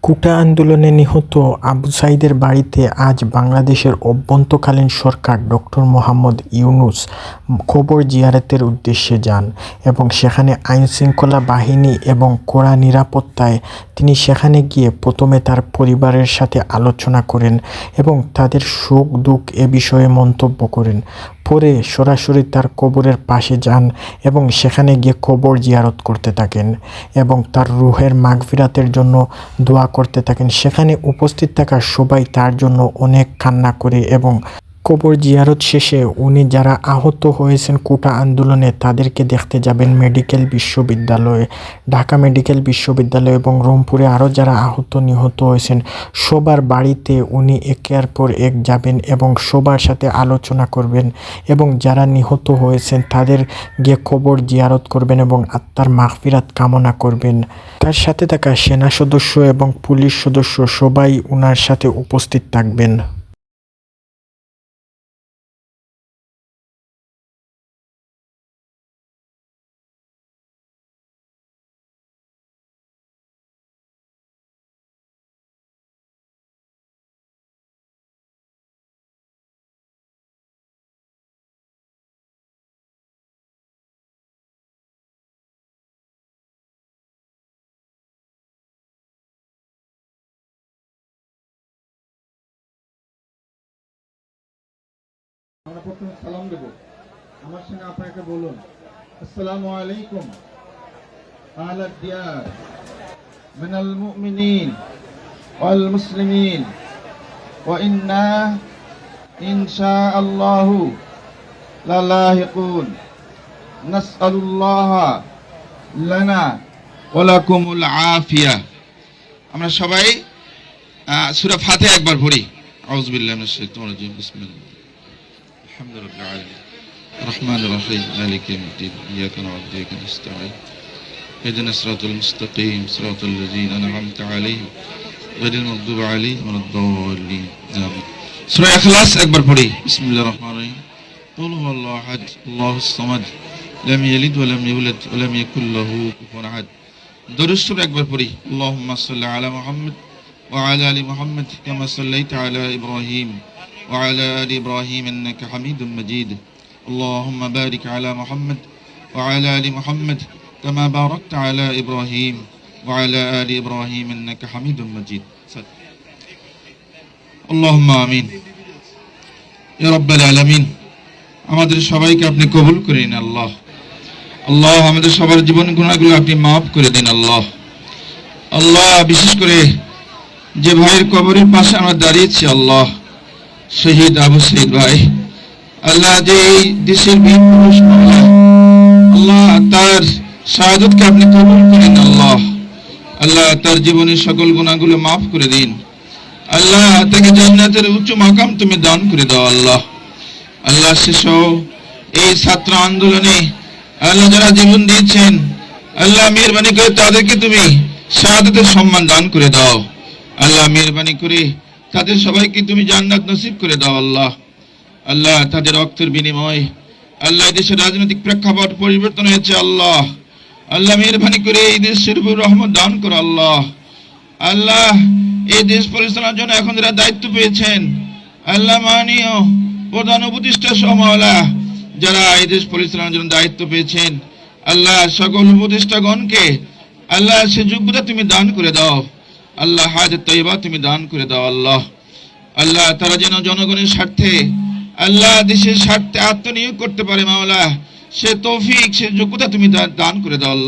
কোটা আন্দোলনে নিহত আবু সাঈদের বাড়িতে আজ বাংলাদেশের অভ্যন্তরীণ সরকার ডক্টর মোহাম্মদ ইউনূস কবর জিয়ারতের উদ্দেশ্যে যান এবং সেখানে আইনশৃঙ্খলা বাহিনী এবং কড়া নিরাপত্তায় তিনি সেখানে গিয়ে প্রথমে তার পরিবারের সাথে আলোচনা করেন এবং তাদের সুখ দুঃখ এ বিষয়ে মন্তব্য করেন। পরে সরাসরি তার কবরের পাশে যান এবং সেখানে গিয়ে কবর জিয়ারত করতে থাকেন এবং তার রুহের মাগফিরাতের জন্য দোয়া করতে থাকেন। সেখানে উপস্থিত থাকা সবাই তার জন্য অনেক কান্না করে এবং কবর জিয়ারত শেষে উনি যারা আহত হয়েছেন কোটা আন্দোলনে তাদেরকে দেখতে যাবেন মেডিকেল বিশ্ববিদ্যালয়ে, ঢাকা মেডিকেল বিশ্ববিদ্যালয় এবং রংপুরে আরও যারা আহত নিহত হয়েছেন সবার বাড়িতে উনি একের পর এক যাবেন এবং সবার সাথে আলোচনা করবেন এবং যারা নিহত হয়েছেন তাদের গিয়ে কবর জিয়ারত করবেন এবং আত্মার মাগফিরাত কামনা করবেন। তার সাথে থাকা সেনা সদস্য এবং পুলিশ সদস্য সবাই উনার সাথে উপস্থিত থাকবেন। আমরা প্রথমে সালাম দেব। আমার সঙ্গে আপনাকে বলুন, আসসালামু আলাইকুম আলা দিয়ার মিনাল মুমিনিন ওয়াল মুসলিমিন ওয়া ইন্না ইনশাআল্লাহু লালাহিকুন নাসআলুল্লাহ লানা ওয়া লাকুমুল আফিয়া। আমরা সবাই সূরা ফাতিহা একবার পড়ি। আউযু বিল্লাহি মিনাশ শাইতানির রাজিম। বিসমিল্লাহ। الحمد لله العالمين الرحمن الرحيم مالك يوم الدين إياك نعبد وإياك نستعين اهدنا الصراط المستقيم صراط الذين أنعمت عليهم غير المغضوب عليهم ولا الضالين آمين. سورة إخلاص أكبر পড়ি। بسم الله الرحمن الرحيم قل هو الله أحد الله الصمد لم يلد ولم يولد ولم يكن له كفوا أحد. درود شريف أكبر পড়ি। اللهم صل على محمد وعلى آل محمد كما صليت على إبراهيم وعلى آل إبراهيم إنك حميد مجيد. اللهم بارك على محمد وعلى آل محمد كما باركت على إبراهيم وعلى آل إبراهيم إنك حميد مجيد. اللهم آمين يا رب العالمين. আমাদের সবাইকে আপনি কবুল করে নিন আল্লাহ। আল্লাহ আমাদের সবার জীবন গুনাহগুলো আপনি maaf করে দিন আল্লাহ। আল্লাহ বিশেষ করে যে ভাইয়ের কবরের পাশে আমরা দাঁড়িয়েছি আল্লাহ, শহীদ আবু সাঈদ ভাই, আল্লাহ যে দেশের বীর পুরুষ আল্লাহ তার শাহাদাতকে আপনি কবুল করেন আল্লাহ। আল্লাহ তার জীবনের সকল গুনাহগুলো maaf করে দিন আল্লাহ। তাকে জান্নাতের উচ্চ মাকাম তুমি দান করে দাও আল্লাহ। আল্লাহ শেষও এই ছাত্র আন্দোলনে আল্লাহ যারা জীবন দিয়েছেন আল্লাহ মেহেরবানি করে তাদেরকে তুমি শাহাদাতের সম্মান দান করে দাও আল্লাহ। মেহেরবানি করে তাদের সবাইকে তুমি জান্নাত নসিব করে দাও আল্লাহ। আল্লাহ তাদের রক্তের বিনিময়ে আল্লাহ দেশের রাজনৈতিক প্রেক্ষাপট পরিবর্তন হয়েছে আল্লাহ। আল্লাহ মেহেরবানি করে এই দেশের উপর রহমত দান করো আল্লাহ। আল্লাহ এই দেশ পরিচালনার জন্য এখন যারা দায়িত্ব পেয়েছেন আল্লাহ মাননীয় প্রধান উপদেষ্টা সহ আল্লাহ যারা এই দেশ পরিচালনার জন্য দায়িত্ব পেয়েছেন আল্লাহ সকল উপদেষ্টাগণকে আল্লাহ সে যোগ্যতা তুমি দান করে দাও আল্লাহ। হায়াত তাইয়্যিবা তুমি দান করে দাও আল্লাহ। আল্লাহ তারা যেন জনগণের স্বার্থে আল্লাহ দেশের স্বার্থে আত্মনিয়োগ করতে পারে মাওলা, সে তৌফিক সে যোগ্যতা তুমি দান করে দাও আল্লাহ।